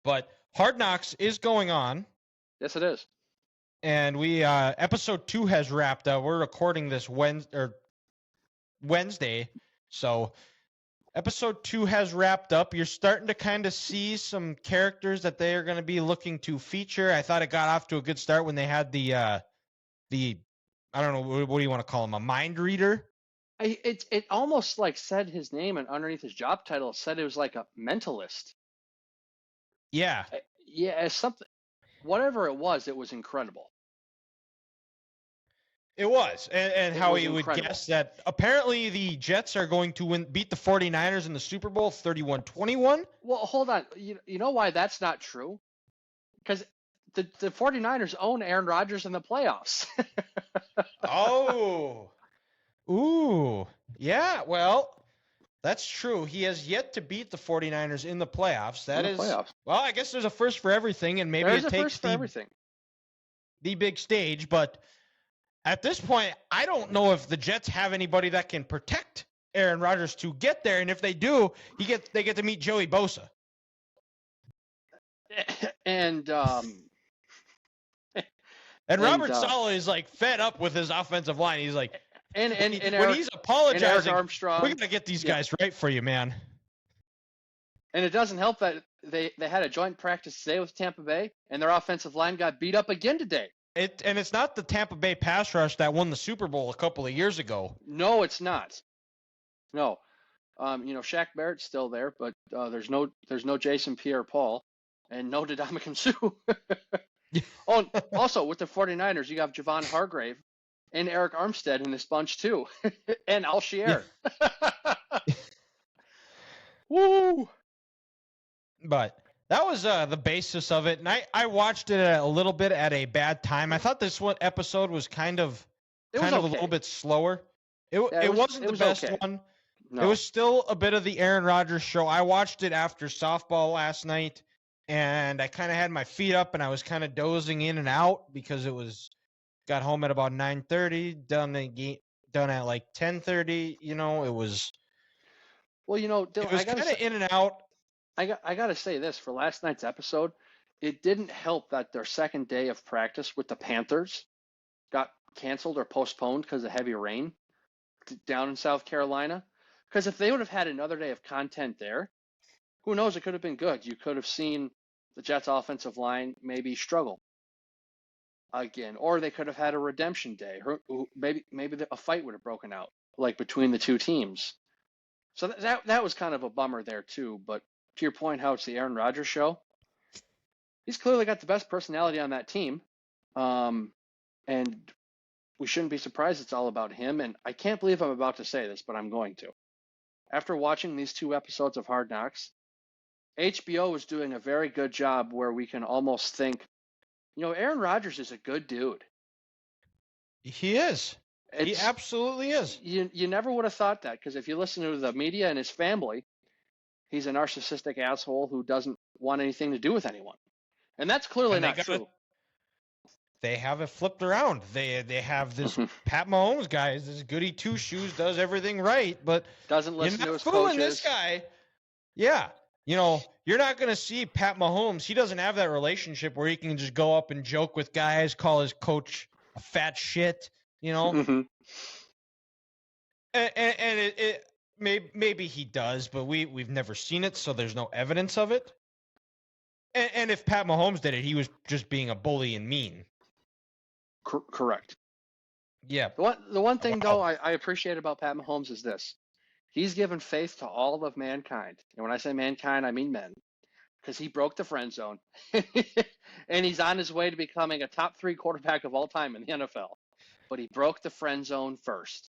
But Hard Knocks is going on. Yes, it is. And we episode 2 has wrapped up. We're recording this Wednesday. So episode 2 has wrapped up. You're starting to kind of see some characters that they are going to be looking to feature. I thought it got off to a good start when they had the I don't know, what do you want to call him, a mind reader? It almost like said his name, and underneath his job title it said it was like a mentalist. Yeah. Yeah, something, whatever it was incredible. It was. And how he would incredible. guess that apparently the Jets are going to beat the 49ers in the Super Bowl 31-21. Well, hold on. You know why that's not true? Because the 49ers own Aaron Rodgers in the playoffs. Oh. Ooh. Yeah, well, that's true. He has yet to beat the 49ers in the playoffs. Playoffs. Well, I guess there's a first for everything, and maybe it takes the big stage, but at this point, I don't know if the Jets have anybody that can protect Aaron Rodgers to get there, and if they do, they get to meet Joey Bosa. And Robert Saleh is like fed up with his offensive line. He's like, when he's apologizing, Armstrong, we're gonna get these guys right for you, man. And it doesn't help that they had a joint practice today with Tampa Bay, and their offensive line got beat up again today. And it's not the Tampa Bay pass rush that won the Super Bowl a couple of years ago. No, it's not. No, Shaq Barrett's still there, but there's no Jason Pierre-Paul, and no Ndamukong Suh. Oh, also with the 49ers, you have Javon Hargrave and Eric Armstead in this bunch too, and Alshier. Yeah. Woo! But that was the basis of it, and I watched it a little bit at a bad time. I thought this one episode was kind of a little bit slower. It wasn't the best one. No. It was still a bit of the Aaron Rodgers show. I watched it after softball last night, and I kind of had my feet up, and I was kind of dozing in and out because got home at about 9:30, done at like 10:30. It was. Well, Dylan, it was kind of in and out. I got to say this, for last night's episode, it didn't help that their second day of practice with the Panthers got canceled or postponed because of heavy rain down in South Carolina. Because if they would have had another day of content there, who knows, it could have been good. You could have seen the Jets' offensive line maybe struggle again, or they could have had a redemption day. Maybe a fight would have broken out, like between the two teams. So that was kind of a bummer there too. But to your point, how it's the Aaron Rodgers show, he's clearly got the best personality on that team, and we shouldn't be surprised it's all about him. And I can't believe I'm about to say this, but I'm going to. After watching these 2 episodes of Hard Knocks, HBO is doing a very good job where we can almost think, Aaron Rodgers is a good dude. He is. He absolutely is. You never would have thought that, because if you listen to the media and his family, he's a narcissistic asshole who doesn't want anything to do with anyone. And that's clearly not true. They have it flipped around. They have this Pat Mahomes guy is this goody two-shoes, does everything right, but doesn't listen to his coaches. This guy. Yeah. You're not going to see Pat Mahomes. He doesn't have that relationship where he can just go up and joke with guys, call his coach a fat shit, Mm-hmm. And maybe he does, but we've never seen it, so there's no evidence of it. And if Pat Mahomes did it, he was just being a bully and mean. Correct. Yeah. The one thing, though, I appreciate about Pat Mahomes is this. He's given faith to all of mankind. And when I say mankind, I mean men. Because he broke the friend zone. And he's on his way to becoming a top 3 quarterback of all time in the NFL. But he broke the friend zone first.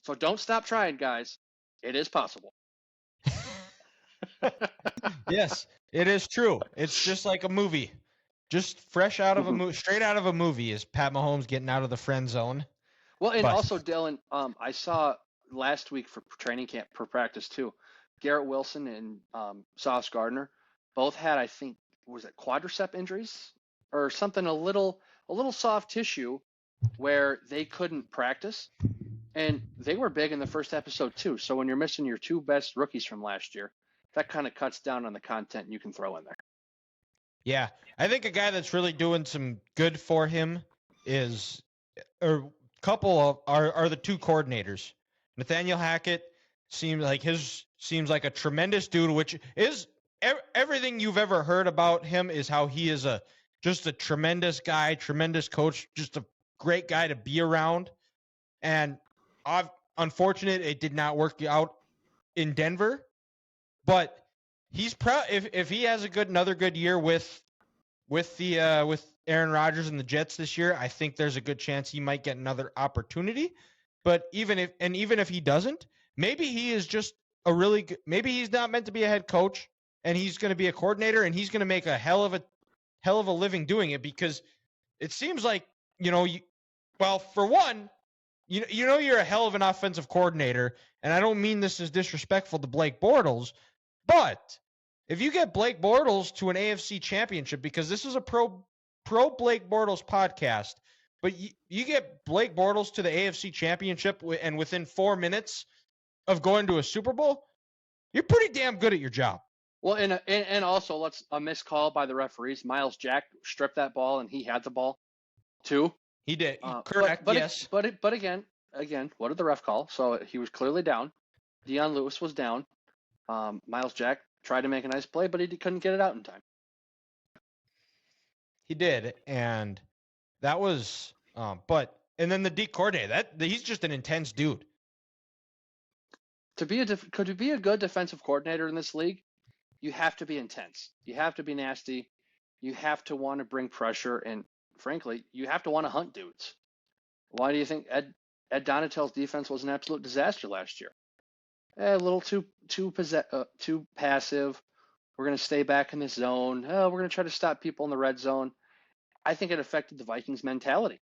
So don't stop trying, guys. It is possible. Yes, it is true. It's just like a movie. Just fresh out of a movie, straight out of a movie is Pat Mahomes getting out of the friend zone. Well, and also, Dylan, I saw last week for training camp, for practice too, Garrett Wilson and Sauce Gardner both had, I think, was it quadricep injuries or something, a little soft tissue where they couldn't practice. And they were big in the first episode too. So when you're missing your 2 best rookies from last year, that kind of cuts down on the content you can throw in there. Yeah, I think a guy that's really doing some good for him is, or couple of are the two coordinators. Nathaniel Hackett seems like a tremendous dude, which is everything you've ever heard about him is how he is just a tremendous guy, tremendous coach, just a great guy to be around. And unfortunate it did not work out in Denver, but he's proud if he has another good year with Aaron Rodgers and the Jets this year, I think there's a good chance he might get another opportunity. But even if he doesn't, maybe he is just a really good, maybe he's not meant to be a head coach and he's going to be a coordinator and he's going to make a hell of a living doing it, because it seems like, for one, you're a hell of an offensive coordinator, and I don't mean this as disrespectful to Blake Bortles, but if you get Blake Bortles to an AFC championship, because this is a pro Blake Bortles podcast, but you get Blake Bortles to the AFC championship and within 4 minutes of going to a Super Bowl, you're pretty damn good at your job. Well, and also a missed call by the referees. Myles Jack stripped that ball, and he had the ball too. He did. Correct. Yes. But again, what did the ref call? So he was clearly down. Deion Lewis was down. Myles Jack tried to make a nice play, but he couldn't get it out in time. He did, and that was. And then the D coordinator, he's just an intense dude. To be a good defensive coordinator in this league, you have to be intense. You have to be nasty. You have to want to bring pressure, and frankly, you have to want to hunt dudes. Why do you think Ed Donatell's defense was an absolute disaster last year? A little too passive. We're going to stay back in this zone. We're going to try to stop people in the red zone. I think it affected the Vikings' mentality.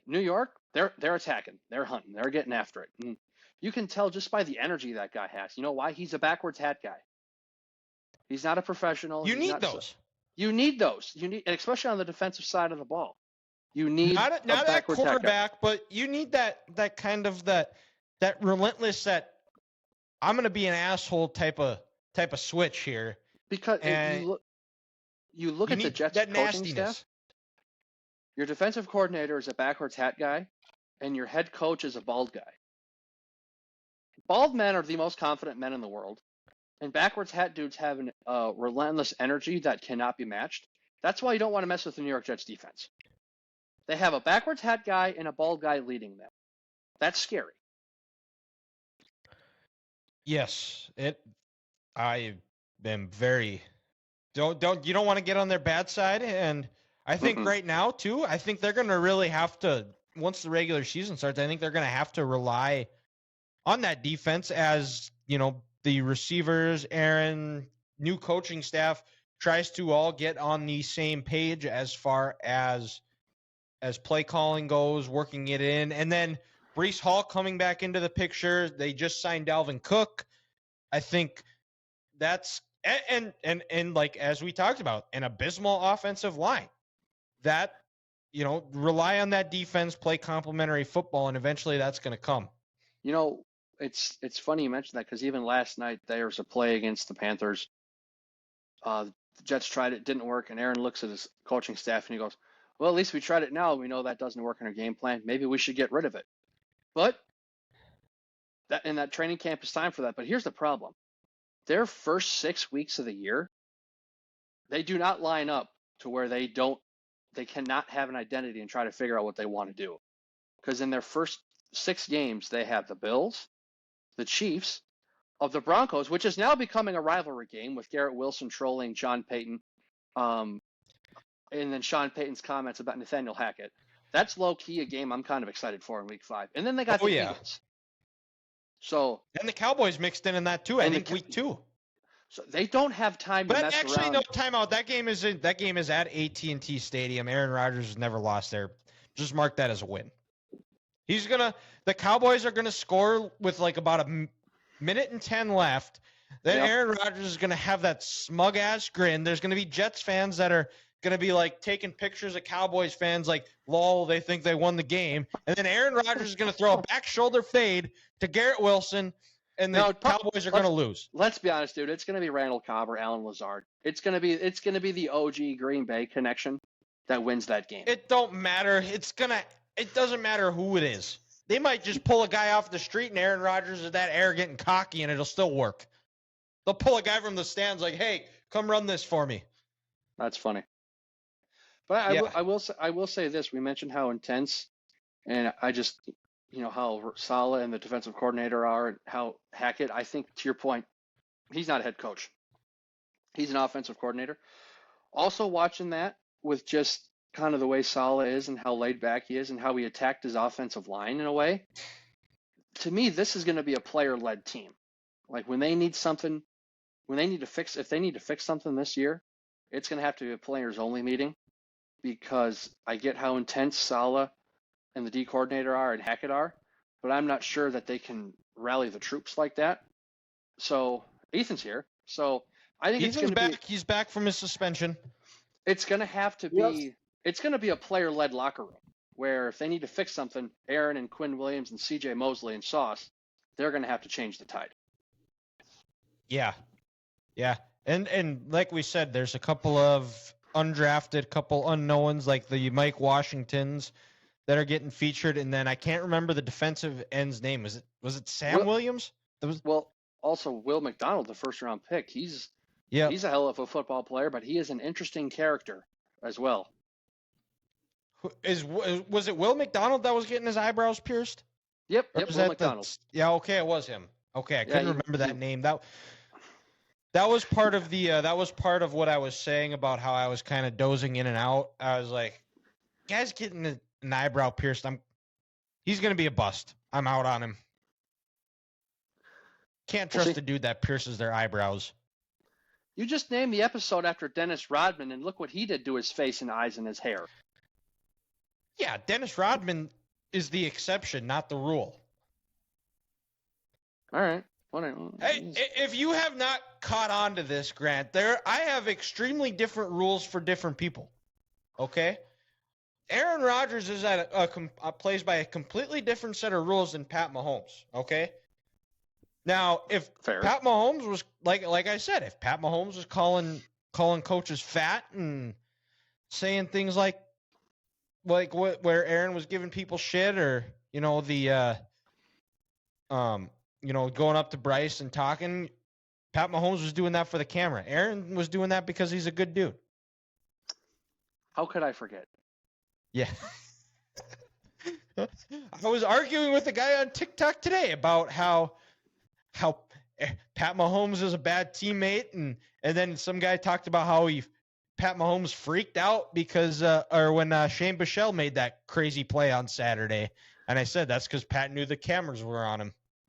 New York, they're attacking. They're hunting. They're getting after it. And you can tell just by the energy that guy has. You know why? He's a backwards hat guy. He's not a professional. You need those. You need those. And especially on the defensive side of the ball. You need not a quarterback, but you need that kind of that relentless, that I'm going to be an asshole type of switch here. Because you look at the Jets coaching nastiness. staff. Your defensive coordinator is a backwards hat guy, and your head coach is a bald guy. Bald men are the most confident men in the world, and backwards hat dudes have a relentless energy that cannot be matched. That's why you don't want to mess with the New York Jets defense. They have a backwards hat guy and a bald guy leading them. That's scary. Yes, I am very. You don't want to get on their bad side, and I think right now too. I think they're going to really have to, once the regular season starts. I think they're going to have to rely on that defense as the receivers, Aaron, new coaching staff tries to all get on the same page as far as play calling goes, working it in, and then Breece Hall coming back into the picture. They just signed Dalvin Cook. I think that's and like as we talked about, an abysmal offensive line. That rely on that defense, play complementary football, and eventually that's going to come. It's funny you mentioned that, because even last night there was a play against the Panthers. The Jets tried it, didn't work, and Aaron looks at his coaching staff and he goes, well, at least we tried it now. We know that doesn't work in our game plan. Maybe we should get rid of it. But that training camp is time for that. But here's the problem. Their first 6 weeks of the year, they do not line up to where they cannot have an identity and try to figure out what they want to do. Because in their first 6 games, they have the Bills, the Chiefs, of the Broncos, which is now becoming a rivalry game with Garrett Wilson trolling Sean Payton, and then Sean Payton's comments about Nathaniel Hackett. That's low-key a game I'm kind of excited for in Week 5. And then they got the Eagles. And the Cowboys mixed in that too, I think Week 2. So they don't have time to mess around. No timeout. That game is at AT&T Stadium. Aaron Rodgers has never lost there. Just mark that as a win. The Cowboys are gonna score with like about a minute and 10 left. Then Aaron Rodgers is gonna have that smug ass grin. There's gonna be Jets fans that are gonna be like taking pictures of Cowboys fans like, lol, they think they won the game. And then Aaron Rodgers is gonna throw a back shoulder fade to Garrett Wilson, and the Cowboys are going to lose. Let's be honest, dude. It's going to be Randall Cobb or Alan Lazard. It's going to be the OG Green Bay connection that wins that game. It don't matter. It doesn't matter who it is. They might just pull a guy off the street, and Aaron Rodgers is that arrogant and cocky, and it'll still work. They'll pull a guy from the stands like, "Hey, come run this for me." That's funny. But I will say this. We mentioned how intense, and I just, how Saleh and the defensive coordinator are, and how Hackett. I think, to your point, he's not a head coach. He's an offensive coordinator. Also watching that with just kind of the way Saleh is and how laid back he is and how he attacked his offensive line in a way. To me, this is going to be a player-led team. Like when they need something, if they need to fix something this year, it's going to have to be a players-only meeting, because I get how intense Saleh and the D coordinator are and Hackett are, but I'm not sure that they can rally the troops like that. So Ethan's here. So I think Ethan's back. He's back from his suspension. It's going to have to be. Yes. It's going to be a player-led locker room where if they need to fix something, Aaron and Quinn Williams and C.J. Mosley and Sauce, they're going to have to change the tide. Yeah. And like we said, there's a couple of undrafted, couple unknowns like the Mike Washingtons that are getting featured, and then I can't remember the defensive end's name. Was it Sam Williams? Also Will McDonald, the first-round pick. He's a hell of a football player, but he is an interesting character as well. Was it Will McDonald that was getting his eyebrows pierced? Yep, Will McDonald. Yeah, okay, it was him. Okay, I couldn't remember that name. That was part of what I was saying about how I was kind of dozing in and out. I was like, guy's getting an eyebrow pierced. He's going to be a bust. I'm out on him. Can't trust the dude that pierces their eyebrows. You just named the episode after Dennis Rodman, and look what he did to his face and eyes and his hair. Yeah, Dennis Rodman is the exception, not the rule. All right. Hey, if you have not caught on to this, Grant, I have extremely different rules for different people. Okay? Aaron Rodgers is plays by a completely different set of rules than Pat Mahomes. Okay? Now, if Pat Mahomes was like I said, if Pat Mahomes was calling coaches fat and saying things like where Aaron was giving people shit, or going up to Bryce and talking, Pat Mahomes was doing that for the camera. Aaron was doing that because he's a good dude. How could I forget? Yeah. I was arguing with a guy on TikTok today about how Pat Mahomes is a bad teammate, and then some guy talked about how Pat Mahomes freaked out because when Shane Bichelle made that crazy play on Saturday, and I said that's because Pat knew the cameras were on him.